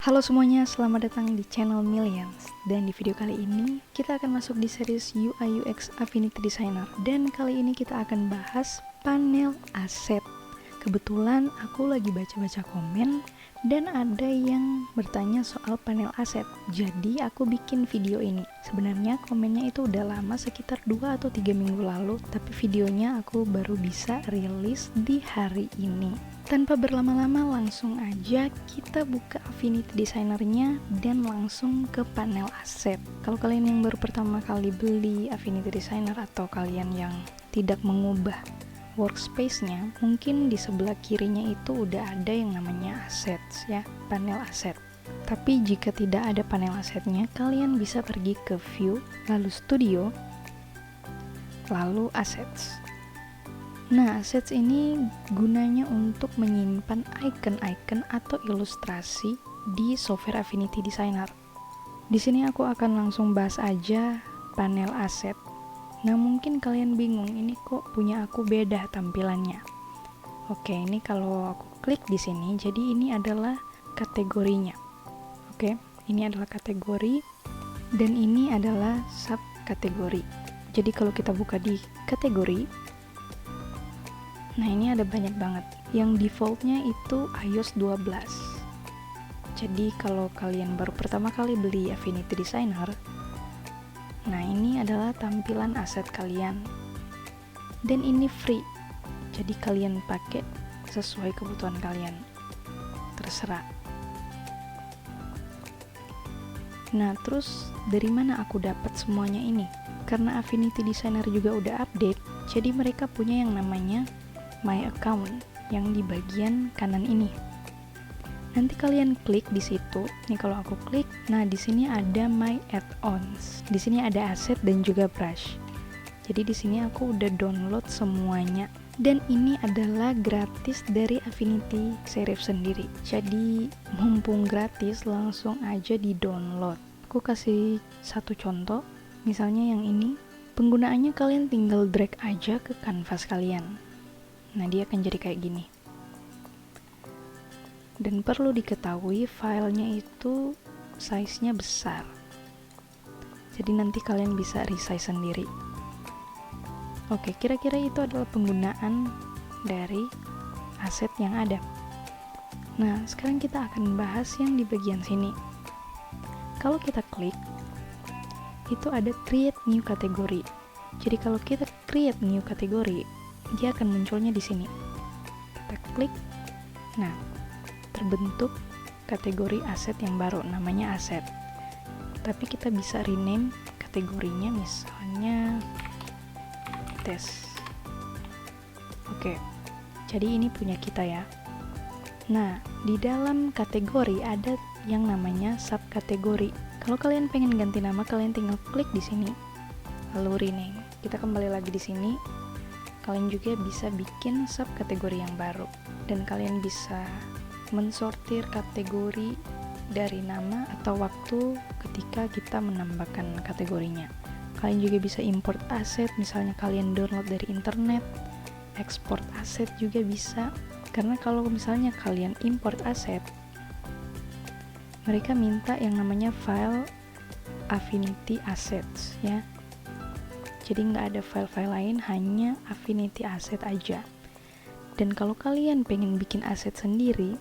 Halo semuanya, selamat datang di channel Millions. Dan di video kali ini kita akan masuk di series UI UX Affinity Designer. Dan kali ini kita akan bahas panel aset. Kebetulan aku lagi baca-baca komen dan ada yang bertanya soal panel aset. Jadi aku bikin video ini. Sebenarnya komennya itu udah lama, sekitar 2 atau 3 minggu lalu, tapi videonya aku baru bisa rilis di hari ini. Tanpa berlama-lama, langsung aja kita buka Affinity Designer-nya dan langsung ke panel aset. Kalau kalian yang baru pertama kali beli Affinity Designer atau kalian yang tidak mengubah workspace-nya, mungkin di sebelah kirinya itu udah ada yang namanya assets ya, panel aset. Tapi jika tidak ada panel asetnya, kalian bisa pergi ke view, lalu studio, lalu assets. Nah, assets ini gunanya untuk menyimpan icon-icon atau ilustrasi di software Affinity Designer. Di sini aku akan langsung bahas aja panel aset. Nah, mungkin kalian bingung, ini kok punya aku beda tampilannya. Oke, ini kalau aku klik di sini, jadi ini adalah kategorinya. Oke, ini adalah kategori dan ini adalah subkategori. Jadi kalau kita buka di kategori, nah ini ada banyak banget. Yang defaultnya itu iOS 12. Jadi kalau kalian baru pertama kali beli Affinity Designer, nah ini adalah tampilan aset kalian. Dan ini free. Jadi kalian pakai sesuai kebutuhan kalian. Terserah. Nah, terus dari mana aku dapat semuanya ini? Karena Affinity Designer juga udah update, jadi mereka punya yang namanya My Account yang di bagian kanan ini. Nanti kalian klik di situ. Nih kalau aku klik, nah di sini ada My Add-ons. Di sini ada aset dan juga brush. Jadi di sini aku udah download semuanya. Dan ini adalah gratis dari Affinity Serif sendiri. Jadi mumpung gratis, langsung aja di-download. Aku kasih satu contoh, misalnya yang ini. Penggunaannya kalian tinggal drag aja ke kanvas kalian. Nah, dia akan jadi kayak gini. Dan perlu diketahui filenya itu size-nya besar. Jadi nanti kalian bisa resize sendiri. Oke, kira-kira itu adalah penggunaan dari aset yang ada. Nah, sekarang kita akan bahas yang di bagian sini. Kalau kita klik, itu ada create new category. Jadi kalau kita create new category, dia akan munculnya di sini. Kita klik, nah terbentuk kategori aset yang baru, namanya aset. Tapi kita bisa rename kategorinya, misalnya tes. Oke, jadi ini punya kita ya. Nah, di dalam kategori ada yang namanya subkategori. Kalau kalian pengen ganti nama, kalian tinggal klik di sini, lalu rename. Kita kembali lagi di sini. Kalian juga bisa bikin subkategori yang baru, dan kalian bisa mensortir kategori dari nama atau waktu ketika kita menambahkan kategorinya. Kalian juga bisa import aset, misalnya kalian download dari internet. Export aset juga bisa, karena kalau misalnya kalian import aset, mereka minta yang namanya file Affinity Assets ya. Jadi nggak ada file-file lain, hanya Affinity Asset aja. Dan kalau kalian pengen bikin aset sendiri,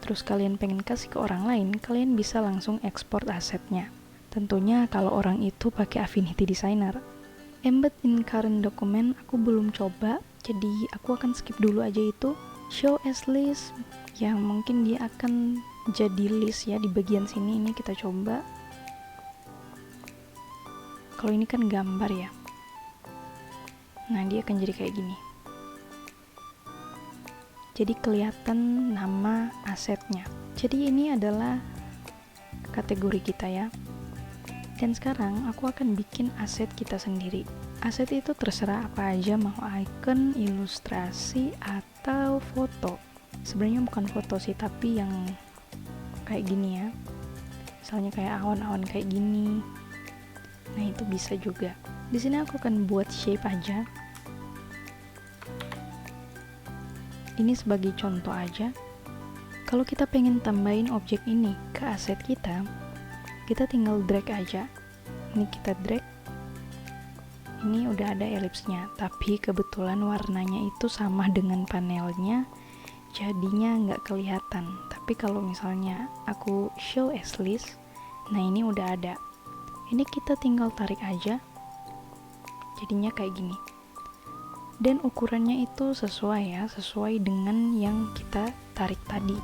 terus kalian pengen kasih ke orang lain, kalian bisa langsung export asetnya. Tentunya kalau orang itu pakai Affinity Designer. Embed in current document aku belum coba, jadi aku akan skip dulu aja itu. Show as list, yang mungkin dia akan jadi list ya di bagian sini. Ini kita coba. Kalau ini kan gambar ya. Nah, dia akan jadi kayak gini. Jadi kelihatan nama asetnya. Jadi ini adalah kategori kita ya. Dan sekarang aku akan bikin aset kita sendiri. Aset itu terserah apa aja, mau icon, ilustrasi, atau foto. Sebenarnya bukan foto sih, tapi yang kayak gini ya. Misalnya kayak awan-awan kayak gini. Nah, itu bisa juga. Di sini aku akan buat shape aja. Ini sebagai contoh aja. Kalau kita pengen tambahin objek ini ke aset kita tinggal drag aja. Ini kita drag, ini udah ada ellipsnya, tapi kebetulan warnanya itu sama dengan panelnya, jadinya nggak kelihatan. Tapi kalau misalnya aku show as list, nah ini udah ada. Ini kita tinggal tarik aja, jadinya kayak gini. Dan ukurannya itu sesuai dengan yang kita tarik tadi.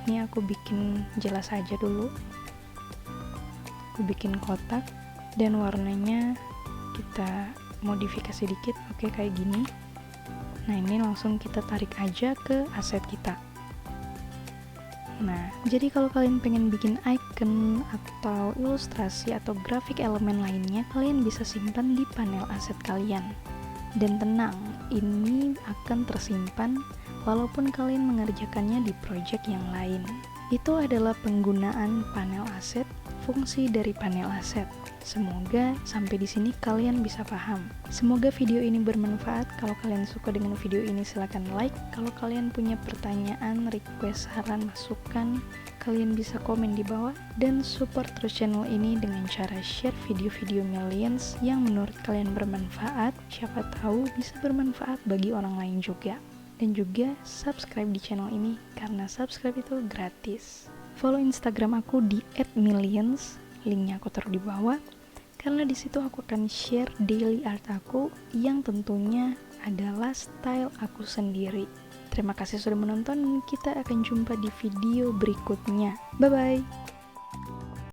Ini aku bikin jelas aja dulu. Aku bikin kotak dan warnanya kita modifikasi dikit, oke kayak gini. Nah ini langsung kita tarik aja ke aset kita. Nah, jadi kalau kalian pengen bikin icon atau ilustrasi atau grafik elemen lainnya, kalian bisa simpan di panel aset kalian. Dan tenang, ini akan tersimpan walaupun kalian mengerjakannya di project yang lain. Itu adalah penggunaan panel aset, fungsi dari panel aset. Semoga sampai di sini kalian bisa paham. Semoga video ini bermanfaat. Kalau kalian suka dengan video ini silahkan like. Kalau kalian punya pertanyaan, request, saran, masukan, kalian bisa komen di bawah. Dan support terus channel ini dengan cara share video-video Millions yang menurut kalian bermanfaat. Siapa tahu bisa bermanfaat bagi orang lain juga. Dan juga subscribe di channel ini karena subscribe itu gratis. Follow Instagram aku di @millions, linknya aku taruh di bawah. Karena di situ aku akan share daily art aku yang tentunya adalah style aku sendiri. Terima kasih sudah menonton, kita akan jumpa di video berikutnya. Bye bye.